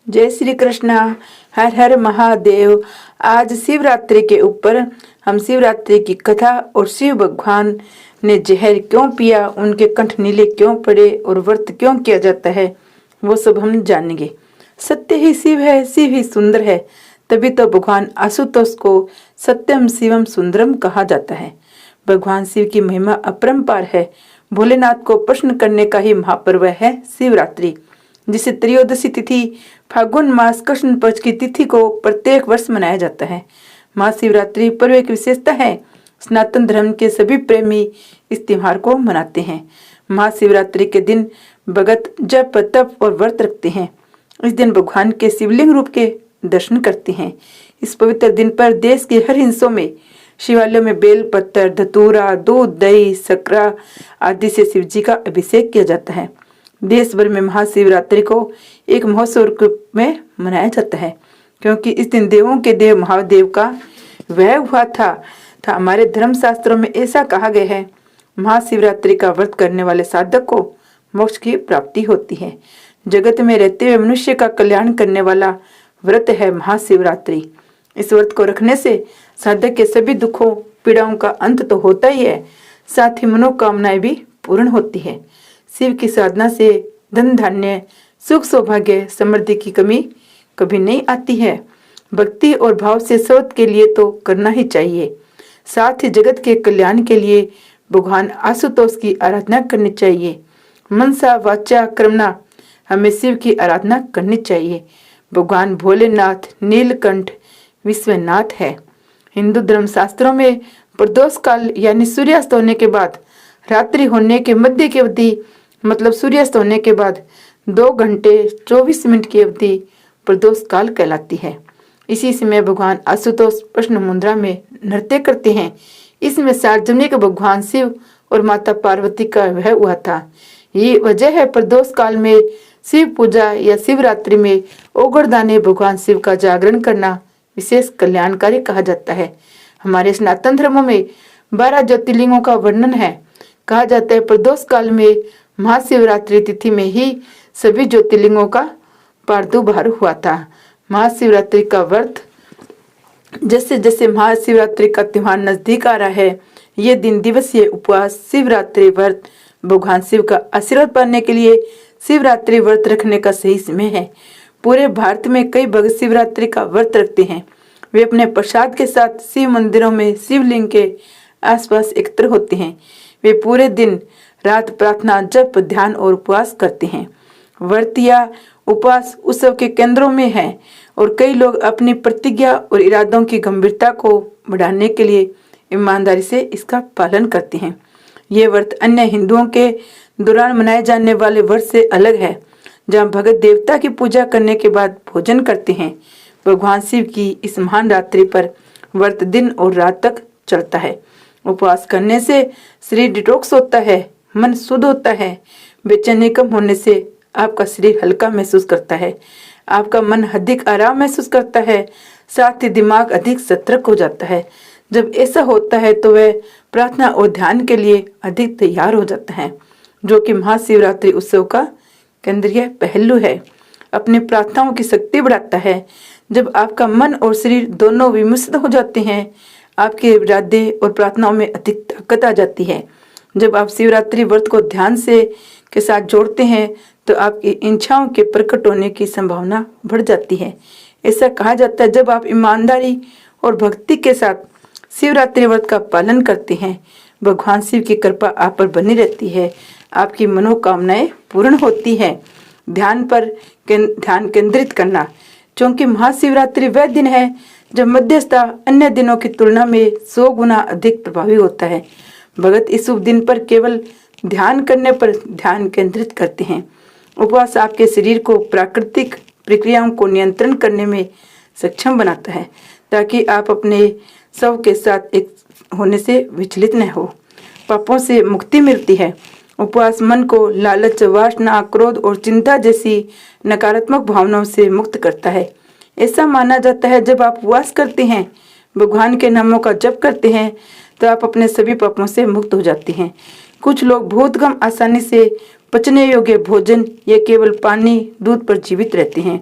जय श्री कृष्णा। हर हर महादेव। आज शिवरात्रि के ऊपर हम शिवरात्रि की कथा और शिव भगवान ने जहर क्यों पिया, उनके कंठ नीले क्यों पड़े और व्रत क्यों किया जाता है वो सब हम जानेंगे। सत्य ही शिव है, शिव ही सुंदर है, तभी तो भगवान आशुतोष को सत्यम शिवम सुंदरम कहा जाता है। भगवान शिव की महिमा अपरंपार है। भोलेनाथ को प्रश्न करने का ही महापर्व है शिवरात्रि, जिसे त्रयोदशी तिथि फागुन मास कृष्ण पक्ष की तिथि को प्रत्येक वर्ष मनाया जाता है। महाशिवरात्रि पर्व की विशेषता है, सनातन धर्म के सभी प्रेमी इस त्योहार को मनाते हैं। महाशिवरात्रि के दिन भगत जप तप और व्रत रखते हैं। इस दिन भगवान के शिवलिंग रूप के दर्शन करते हैं। इस पवित्र दिन पर देश के हर हिस्सों में शिवालयों में बेल पत्थर, धतूरा, दूध, दही, सकरा आदि से शिव जी का अभिषेक किया जाता है। देश भर में महाशिवरात्रि को एक महोत्सव के रूप में मनाया जाता है, क्योंकि इस दिन देवों के देव महादेव का वह हुआ था। हमारे धर्मशास्त्रों में ऐसा कहा गया है, महाशिवरात्रि का व्रत करने वाले साधक को मोक्ष की प्राप्ति होती है। जगत में रहते हुए मनुष्य का कल्याण करने वाला व्रत है महाशिवरात्रि। इस व्रत को रखने से साधक के सभी दुखों पीड़ाओं का अंत तो होता ही है, साथ ही मनोकामनाएं भी पूर्ण होती है। शिव की साधना से धन धान्य, सुख सौभाग्य, समृद्धि की कमी कभी नहीं आती है। भक्ति और भाव से सर्वत के लिए तो करना ही चाहिए। साथ ही जगत के कल्याण के लिए भगवान आशुतोष की आराधना करनी चाहिए। मनसा वाचा कर्मणा हमें शिव की आराधना करनी चाहिए। भगवान भोलेनाथ नीलकंठ विश्वनाथ है। हिंदू धर्म शास्त्रों में प्रदोष काल यानी सूर्यास्त होने के बाद रात्रि होने के मध्य की अवधि, मतलब सूर्यास्त होने के बाद 2 घंटे 24 मिनट की अवधि प्रदोष काल कहलाती है। इसी समय भगवान आशुतोष प्रश्न मुद्रा में नृत्य करते हैं। इसमें सार्वजनिक भगवान शिव और माता पार्वती का वह हुआ था। ये वजह है प्रदोष काल में शिव पूजा या शिवरात्रि में ओगरदाने भगवान शिव का जागरण करना विशेष कल्याणकारी कहा जाता है। हमारे सनातन धर्मों में 12 ज्योतिर्लिंगों का वर्णन है। कहा जाता है प्रदोष काल में महाशिवरात्रि तिथि में ही सभी ज्योतिर्लिंगों का प्रादुर्भाव हुआ था। महाशिवरात्रि का व्रत, जैसे जैसे महाशिवरात्रि का त्योहार नजदीक आ रहा है, ये दिन दिवसीय उपवास, शिवरात्रि व्रत, भगवान शिव का आशीर्वाद पाने के लिए शिवरात्रि व्रत रखने का सही समय है। पूरे भारत में कई भक्त शिवरात्रि का व्रत रखते हैं। वे अपने प्रसाद के साथ शिव मंदिरों में शिवलिंग के आसपास एकत्र होते हैं। वे पूरे दिन रात प्रार्थना, जप, ध्यान और उपवास करते हैं। व्रत या उपवास उत्सव के केंद्रों में है और कई लोग अपनी प्रतिज्ञा और इरादों की गंभीरता को बढ़ाने के लिए ईमानदारी से इसका पालन करते हैं। ये व्रत अन्य हिंदुओं के दौरान मनाए जाने वाले व्रत से अलग है, जहाँ भगत देवता की पूजा करने के बाद भोजन करते हैं। भगवान शिव की इस महान रात्रि पर व्रत दिन और रात तक चलता है। उपवास करने से शरीर डिटॉक्स होता है, मन शुद्ध होता है। बेचैनी कम होने से आपका शरीर हल्का महसूस करता है, आपका मन अधिक आराम महसूस करता है, साथ ही दिमाग अधिक सतर्क हो जाता है। जब ऐसा होता है तो वह प्रार्थना और ध्यान के लिए अधिक तैयार हो जाता है, जो कि महाशिवरात्रि उत्सव का केंद्रीय पहलू है। अपनी प्रार्थनाओं की शक्ति बढ़ाता है। जब आपका मन और शरीर दोनों विमुक्त हो जाते हैं, आपके इरादे और प्रार्थनाओं में अधिक ताकत आ जाती है। जब आप शिवरात्रि व्रत को ध्यान से के साथ जोड़ते हैं तो आपकी इच्छाओं के प्रकट होने की संभावना बढ़ जाती है। ऐसा कहा जाता है, जब आप ईमानदारी और भक्ति के साथ शिवरात्रि व्रत का पालन करते हैं, भगवान शिव की कृपा आप पर बनी रहती है, आपकी मनोकामनाएं पूर्ण होती है। ध्यान पर ध्यान केंद्रित करना, क्योंकि महाशिवरात्रि वह दिन है जब मध्यस्थता अन्य दिनों की तुलना में 100 गुना अधिक प्रभावी होता है। भगत इस शुभ दिन पर केवल ध्यान करने पर ध्यान केंद्रित करते हैं। उपवास आपके शरीर को प्राकृतिक प्रक्रियाओं को नियंत्रण करने में सक्षम बनाता है, ताकि आप अपने सब के साथ एक होने से विचलित न हो। पापों से मुक्ति मिलती है। उपवास मन को लालच, वासना, क्रोध और चिंता जैसी नकारात्मक भावनाओं से मुक्त करता है। ऐसा माना जाता है, जब आप उपवास करते हैं, भगवान के नामों का जप करते हैं, तो आप अपने सभी पापों से मुक्त हो जाते हैं। कुछ लोग बहुत कम आसानी से पचने योग्य भोजन, ये केवल पानी दूध पर जीवित रहते हैं।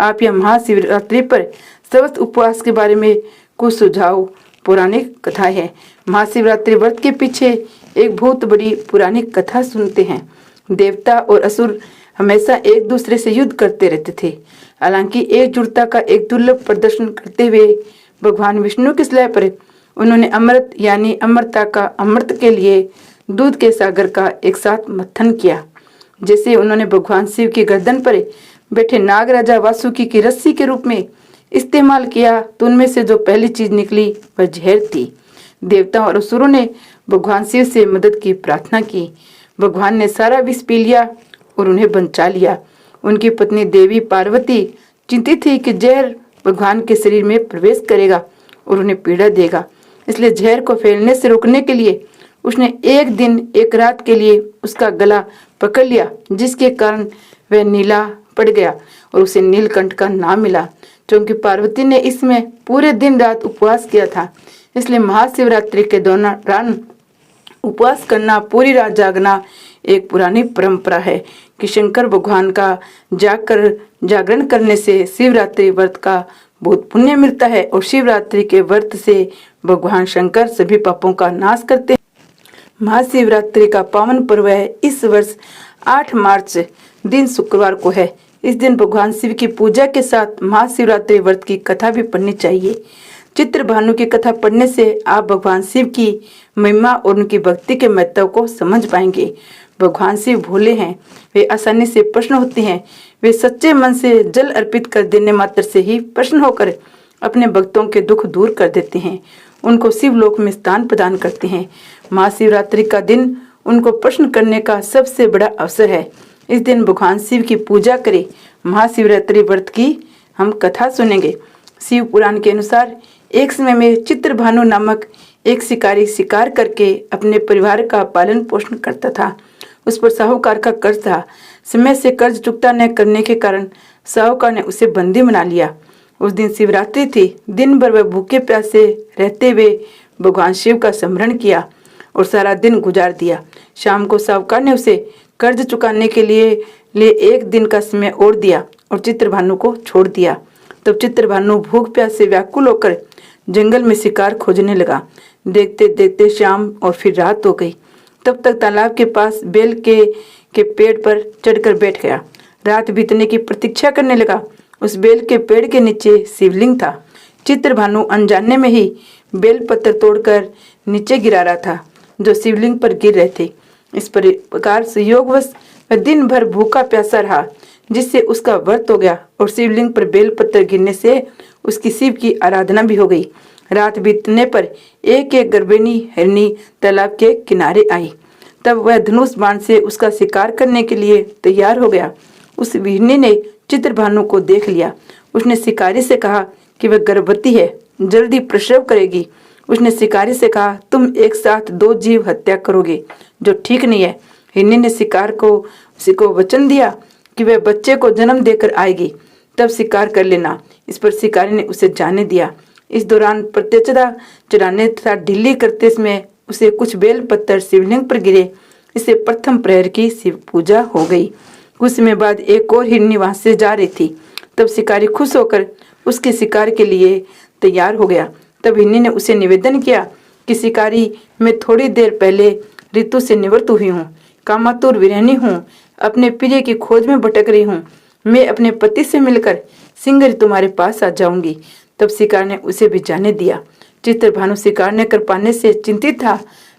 आप यह महाशिवरात्रि पर सवस्त उपवास के बारे में कुछ सुझाव पौराणिक कथा है। महाशिवरात्रि व्रत के पीछे एक बहुत बड़ी पुरानी कथा सुनते हैं। देवता और असुर हमेशा एक दूसरे से युद्ध करते रहते थे। हालांकि एकजुटता का एक दुर्लभ प्रदर्शन करते हुए भगवान विष्णु की सलाह पर उन्होंने अमृत यानी अमरता का अमृत के लिए दूध के सागर का एक साथ मंथन किया। जैसे उन्होंने भगवान शिव की गर्दन पर बैठे नागराजा वासुकी की रस्सी के रूप में इस्तेमाल किया तो उनमें से जो पहली चीज निकली वह जहर थी। देवताओं और असुरों ने भगवान शिव से मदद की प्रार्थना की। भगवान ने सारा विष पी लिया और उन्हें बचा लिया। उनकी पत्नी देवी पार्वती चिंतित थी कि जहर भगवान के शरीर में प्रवेश करेगा और उन्हें पीड़ा देगा, इसलिए जहर को फैलने से रोकने के लिए उसने एक दिन एक रात के लिए उसका गला पकड़ लिया, जिसके कारण वह नीला पड़ गया और उसे नीलकंठ का नाम मिला। क्योंकि पार्वती ने इसमें पूरे दिन रात उपवास किया था, इसलिए महाशिवरात्रि के दौरान उपवास करना, पूरी रात जागना एक पुरानी परंपरा है कि शंकर भगवान का जागरण करने से शिवरात्रि व्रत का बहुत पुण्य मिलता है और शिवरात्रि के व्रत से भगवान शंकर सभी पापों का नाश करते हैं। महाशिवरात्रि का पावन पर्व है इस वर्ष 8 मार्च दिन शुक्रवार को है। इस दिन भगवान शिव की पूजा के साथ महाशिवरात्रि व्रत की कथा भी पढ़नी चाहिए। चित्र भानु की कथा पढ़ने से आप भगवान शिव की महिमा और उनकी भक्ति के महत्व को समझ पाएंगे। भगवान शिव भोले हैं, वे आसानी से प्रसन्न होते हैं। वे सच्चे मन से जल अर्पित कर देने मात्र से ही प्रसन्न होकर अपने भक्तों के दुख दूर कर देते हैं, उनको शिवलोक में स्थान प्रदान करते हैं। महाशिवरात्रि का दिन उनको प्रसन्न करने का सबसे बड़ा अवसर है। इस दिन भगवान शिव की पूजा करें। महाशिवरात्रि व्रत की हम कथा सुनेंगे। शिव पुराण के अनुसार एक समय में चित्रभानु नामक एक शिकारी शिकार करके अपने परिवार का पालन पोषण करता था। उस पर साहूकार का कर्ज था। समय से कर्ज चुकता न करने के कारण साहूकार ने उसे बंदी बना लिया। उस दिन शिवरात्रि थी। दिन भर वह भूखे प्यासे रहते हुए भगवान शिव का स्मरण किया और सारा दिन गुजार दिया। शाम को साहूकार ने उसे कर्ज चुकाने के लिए एक दिन का समय और दिया और चित्रभानु को छोड़ दिया। तब चित्रभानु भूख प्यास से व्याकुल होकर जंगल में शिकार खोजने लगा। देखते देखते शाम और फिर रात हो गई। तब तक तालाब के पास बेल के पेड़ पर चढ़कर बैठ गया। रात बीतने की प्रतीक्षा करने लगा। उस बेल के पेड़ के नीचे शिवलिंग था। चित्रभानु अनजाने में ही बेल पत्थर तोड़कर नीचे गिरा रहा था जो शिवलिंग पर गिर रहे थे। इस प्रकार संयोगवश वह दिन भर भूखा प्यासा रहा, जिससे उसका व्रत हो गया और शिवलिंग पर बेल पत्थर गिरने से उसकी शिव की आराधना भी हो गई। रात बीतने पर एक एक गर्भिणी हिरनी तालाब के किनारे आई। तब वह धनुष बाण से उसका शिकार करने के लिए तैयार हो गया। उस हिरनी ने चित्रभानु को देख लिया। उसने शिकारी से कहा कि वह गर्भवती है, जल्दी प्रसव करेगी। उसने शिकारी से कहा, तुम एक साथ 2 जीव हत्या करोगे, जो ठीक नहीं है। हिरनी ने शिकार को वचन दिया कि वह बच्चे को जन्म देकर आएगी, तब शिकार कर लेना। इस पर शिकारी ने उसे जाने दिया। इस दौरान प्रत्यक्षता चढ़ाने तथा ढीली करते समय उसे कुछ बेल पत्थर शिवलिंग पर गिरे। इससे प्रथम प्रहर की शिव पूजा हो गई। कुछ समय बाद एक और हिरनी वहां से जा रही थी। तब शिकारी खुश होकर उसके शिकार के लिए तैयार हो गया। तब हिरनी ने उसे निवेदन किया कि शिकारी, मैं थोड़ी देर पहले ऋतु से निवृत्त हुई हूँ, कामातुर विरहिणी हूँ, अपने प्रिय की खोज में भटक रही हूँ। मैं अपने पति से मिलकर शीघ्र तुम्हारे पास आ जाऊंगी। तब शिकार ने उसे भी जाने दिया। चित्रभानु शिकार न कर पाने से चिंतित था।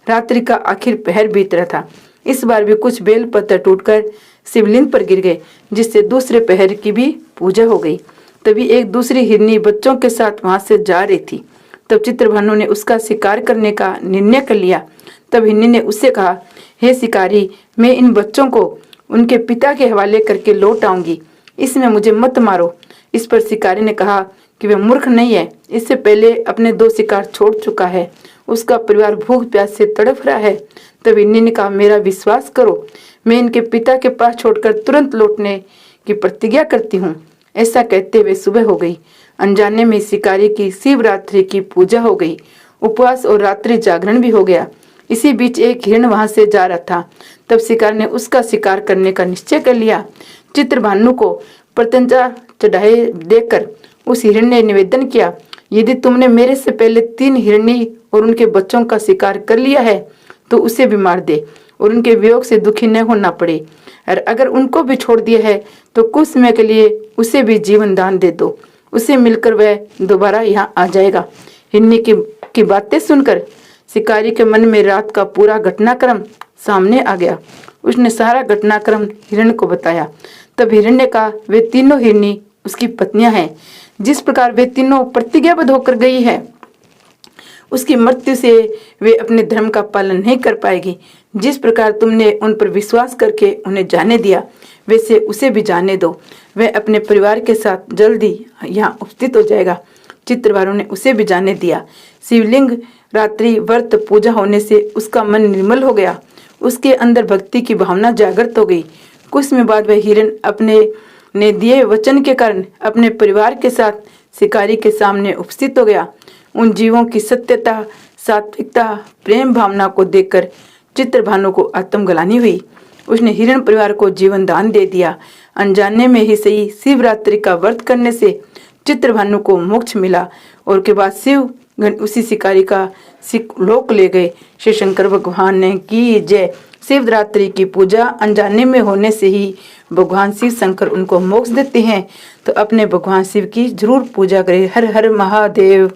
रात्रि का आखिर पहर बीत रहा था। इस बार भी कुछ बेल पत्थर टूटकर शिवलिंग पर गिर गए, जिससे दूसरे पहर की भी पूजा हो गई। तभी एक दूसरी हिरनी बच्चों के साथ वहां से जा रही थी। तब चित्रभानु ने उसका शिकार करने का निर्णय कर लिया। तब हिरनी ने उससे कहा, हे शिकारी, मैं इन बच्चों को उनके पिता के हवाले करके लौट आऊंगी, इसमें मुझे मत मारो। इस पर शिकारी ने कहा कि वह मूर्ख नहीं है, इससे पहले अपने 2 शिकार छोड़ चुका है, उसका परिवार भूख प्यास से तड़प रहा है। तब हिरनी ने कहा, मेरा विश्वास करो, मैं इनके पिता के पास छोड़कर तुरंत लौटने की प्रतिज्ञा करती हूँ। ऐसा कहते हुए सुबह हो गई। अनजाने में शिकारी की शिवरात्रि की पूजा हो गई। उपवास और रात्रि जागरण भी हो गया। इसी बीच एक हिरण वहां से जा रहा था। तब शिकार ने उसका शिकार करने का निश्चय कर लिया। चित्रभानु को प्रत्यंचा चढ़ाए देखकर उस हिरण ने निवेदन किया, यदि तुमने मेरे से पहले 3 हिरनी और उनके बच्चों का शिकार कर लिया है तो उसे भी मार दे और उनके वियोग से दुखी न होना पड़े, और अगर उनको भी छोड़ दिया है तो कुछ समय के लिए उसे भी जीवन दान दे दो, उसे मिलकर वह दोबारा यहाँ आ जाएगा। हिरनी की बातें सुनकर शिकारी के मन में रात का पूरा घटनाक्रम सामने आ गया। उसने सारा घटनाक्रम हिरण को बताया। तब हिरण ने कहा, वे तीनों हिरनी उसकी पत्नियां हैं। जिस प्रकार वे तीनों प्रतिज्ञाबद्ध होकर गई है, उसकी मृत्यु से वे अपने धर्म का पालन नहीं कर पाएगी। जिस प्रकार तुमने उन पर विश्वास करके उन्हें जाने दिया, वैसे उसे भी जाने दो। वह अपने परिवार के साथ जल्दी यहाँ उपस्थित हो जाएगा। चित्रवारों ने उसे भी जाने दिया। शिवलिंग रात्रि व्रत पूजा होने से उसका मन निर्मल हो गया। उसके अंदर भक्ति की भावना जागृत हो गई। कुछ समय बाद वह हिरण अपने ने दिए वचन के कारण अपने परिवार के साथ शिकारी के सामने उपस्थित हो गया। उन जीवों की सत्यता, सात्विकता, प्रेम भावना को देखकर चित्रभानु को आत्मग्लानि हुई। उसने हिरण परिवार को जीवन दान दे दिया। अनजाने में ही सही शिवरात्रि का व्रत करने से चित्रभानु को मोक्ष मिला और के बाद शिव उसी शिकारी का लोक ले गए। श्री शंकर भगवान ने की जय। शिवरात्रि की पूजा अनजाने में होने से ही भगवान शिव शंकर उनको मोक्ष देते हैं, तो अपने भगवान शिव की जरूर पूजा करें। हर हर महादेव।